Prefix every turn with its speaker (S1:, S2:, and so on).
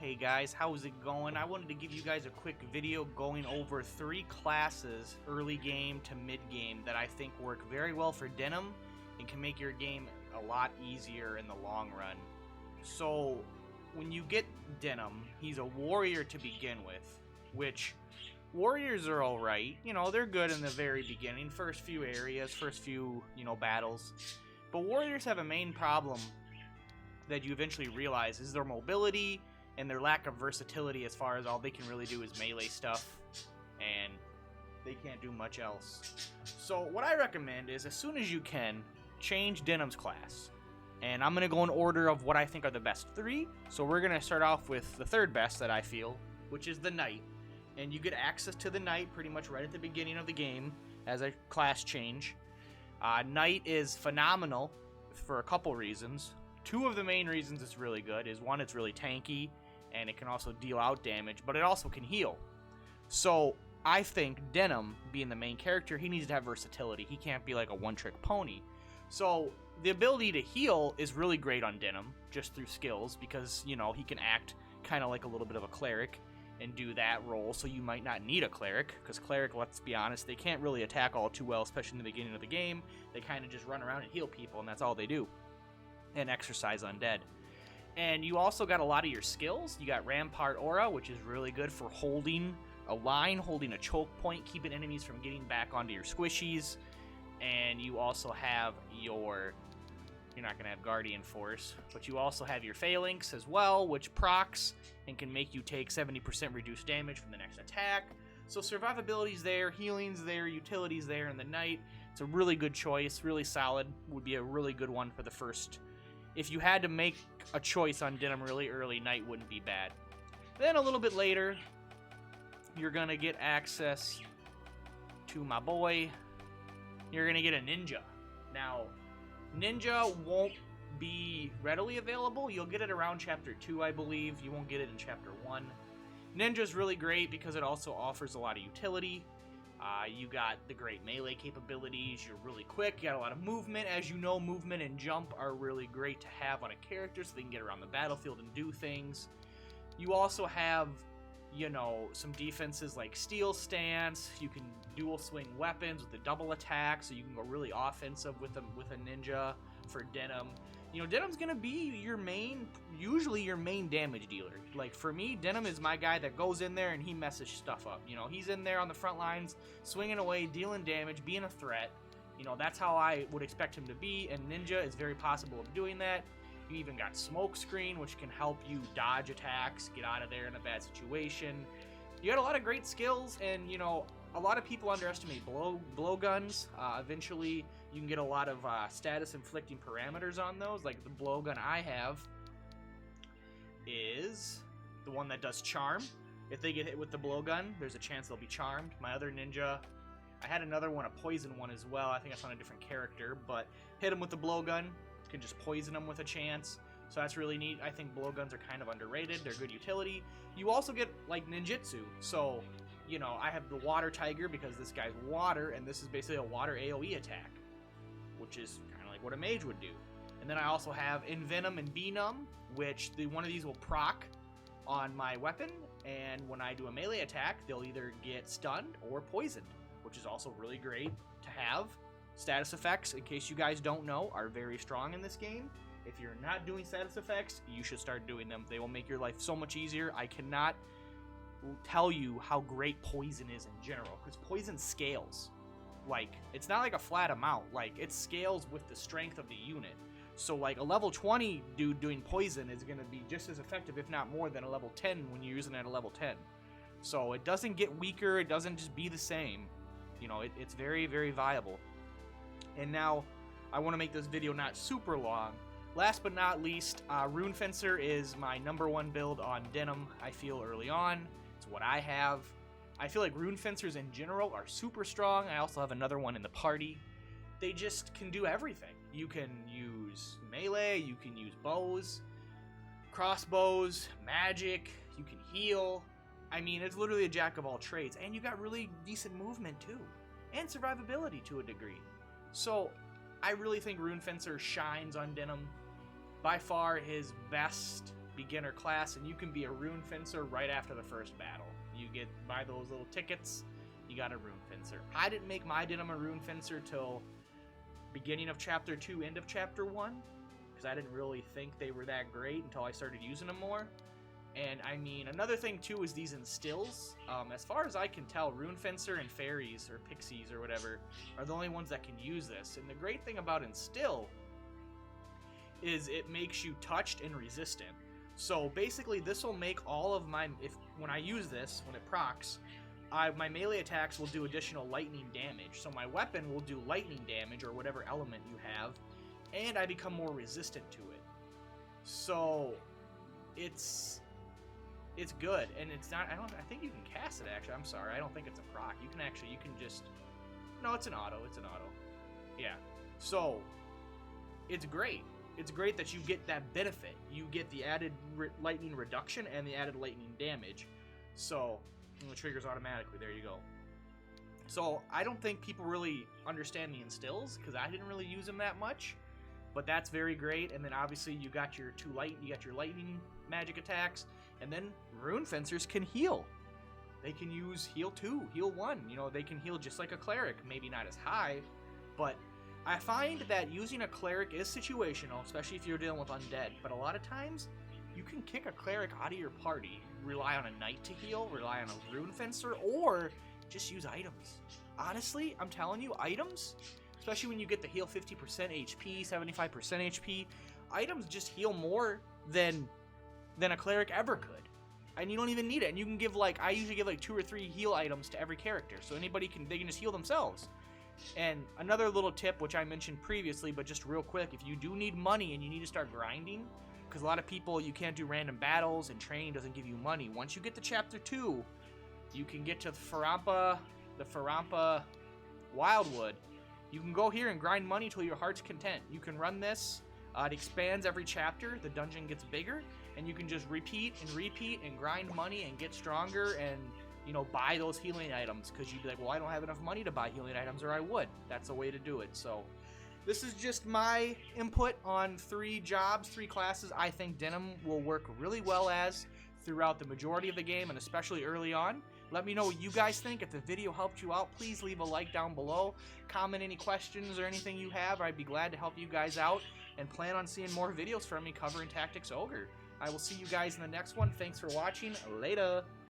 S1: Hey guys, how's it going? I wanted to give you guys a quick video going over 3 classes early game to mid game that I think work very well for Denam and can make your game a lot easier in the long run. So when you get Denam, he's a warrior to begin with, which warriors are alright. You know, they're good in the very beginning, first few areas, first few, battles. But warriors have a main problem that you eventually realize is their mobility and their lack of versatility, as far as all they can really do is melee stuff, and they can't do much else. So what I recommend is, as soon as you can, change Denam's class. And I'm going to go in order of what I think are the best 3. So we're going to start off with the third best that I feel, which is the Knight. And you get access to the Knight pretty much right at the beginning of the game as a class change. Knight is phenomenal for a couple reasons. 2 of the main reasons it's really good is, 1, it's really tanky, and it can also deal out damage, but it also can heal. So I think Denam, being the main character, he needs to have versatility. He can't be like a one-trick pony. So the ability to heal is really great on Denam, just through skills, because, he can act kind of like a little bit of a cleric and do that role, so you might not need a cleric, because cleric, let's be honest, they can't really attack all too well, especially in the beginning of the game. They kind of just run around and heal people, and that's all they do, and exercise undead. And you also got a lot of your skills. You got Rampart Aura, which is really good for holding a line, holding a choke point, keeping enemies from getting back onto your squishies. And you also have you're not going to have Guardian Force, but you also have your Phalanx as well, which procs and can make you take 70% reduced damage from the next attack. So survivability's there, healing's there, utility's there, and the Knight, it's a really good choice, really solid, would be a really good one for the first. If you had to make a choice on Denam really early, Knight wouldn't be bad. Then a little bit later, you're going to get access to my boy. You're going to get a Ninja. Now, Ninja won't be readily available. You'll get it around Chapter 2, I believe. You won't get it in Chapter 1. Ninja's really great because it also offers a lot of utility. You got the great melee capabilities, you're really quick, you got a lot of movement. As you know, movement and jump are really great to have on a character so they can get around the battlefield and do things. You also have, some defenses like Steel Stance. You can dual swing weapons with the double attack, so you can go really offensive with a ninja for Denam. Denam's going to be usually your main damage dealer. Like, for me, Denam is my guy that goes in there and he messes stuff up. He's in there on the front lines, swinging away, dealing damage, being a threat. That's how I would expect him to be, and Ninja is very possible of doing that. You even got Smoke Screen, which can help you dodge attacks, get out of there in a bad situation. You got a lot of great skills, and, a lot of people underestimate blowguns. Eventually, you can get a lot of status-inflicting parameters on those. Like, the blowgun I have is the one that does Charm. If they get hit with the blowgun, there's a chance they'll be charmed. My other ninja, I had another one, a poison one as well. I think it's on a different character, but hit them with the blowgun, can just poison them with a chance. So that's really neat. I think blowguns are kind of underrated. They're good utility. You also get, like, ninjutsu. So, I have the Water Tiger because this guy's water, and this is basically a water AoE attack, which is kind of like what a mage would do. And then I also have Envenom and Benum, which one of these will proc on my weapon, and when I do a melee attack, they'll either get stunned or poisoned, which is also really great to have. Status effects, in case you guys don't know, are very strong in this game. If you're not doing status effects, you should start doing them. They will make your life so much easier. I cannot tell you how great poison is in general, because poison scales. Like, it's not like a flat amount. Like, it scales with the strength of the unit. So, like, a level 20 dude doing poison is going to be just as effective, if not more, than a level 10 when you're using it at a level 10. So it doesn't get weaker. It doesn't just be the same. It's very, very viable. And now, I want to make this video not super long. Last but not least, Rune Fencer is my #1 build on Denam, I feel, early on. It's what I have. I feel like Rune Fencers in general are super strong. I also have another one in the party. They just can do everything. You can use melee, you can use bows, crossbows, magic, you can heal. I mean, it's literally a jack of all trades. And you got really decent movement too. And survivability to a degree. So, I really think Rune Fencer shines on Denam. By far his best beginner class, and you can be a Rune Fencer right after the first battle. You buy those little tickets, you got a Rune Fencer. I didn't make my Denam a Rune Fencer till beginning of Chapter 2, end of Chapter 1, because I didn't really think they were that great until I started using them more. And I mean, another thing too is these instills. As far as I can tell, Rune Fencer and fairies or pixies or whatever are the only ones that can use this. And the great thing about instill is it makes you touched and resistant. So basically, this will make all of my when I use this, when it procs, my melee attacks will do additional lightning damage. So my weapon will do lightning damage or whatever element you have, and I become more resistant to it. So it's good, and it's not. I think you can cast it actually. I'm sorry, I don't think it's a proc. You can just. No, it's an auto. It's an auto. Yeah. So it's great. It's great that you get that benefit. You get the added lightning reduction and the added lightning damage. So it triggers automatically. There you go. So I don't think people really understand the instills because I didn't really use them that much. But that's very great. And then obviously you got your lightning magic attacks. And then Rune Fencers can heal. They can use heal 2, heal 1. You know, they can heal just like a cleric. Maybe not as high, but I find that using a cleric is situational, especially if you're dealing with undead. But a lot of times, you can kick a cleric out of your party, rely on a knight to heal, rely on a Rune Fencer, or just use items. Honestly, I'm telling you, items, especially when you get the heal 50% HP, 75% HP, items just heal more than a cleric ever could. And you don't even need it. And you can give I usually give 2 or 3 heal items to every character, so they can just heal themselves. And another little tip, which I mentioned previously, but just real quick, if you do need money and you need to start grinding, because a lot of people, you can't do random battles and training doesn't give you money. Once you get to Chapter 2, you can get to the Farampa Wildwood. You can go here and grind money till your heart's content. You can run this. It expands every chapter. The dungeon gets bigger, and you can just repeat and grind money and get stronger and, you know, buy those healing items, because you'd be like, well, I don't have enough money to buy healing items, or I would. That's a way to do it. So this is just my input on 3 classes I think Denam will work really well as throughout the majority of the game, and especially early on. Let me know what you guys think. If the video helped you out, please leave a like down below. Comment any questions or anything you have. I'd be glad to help you guys out, and plan on seeing more videos from me covering Tactics Ogre. I will see you guys in the next one. Thanks for watching. Later.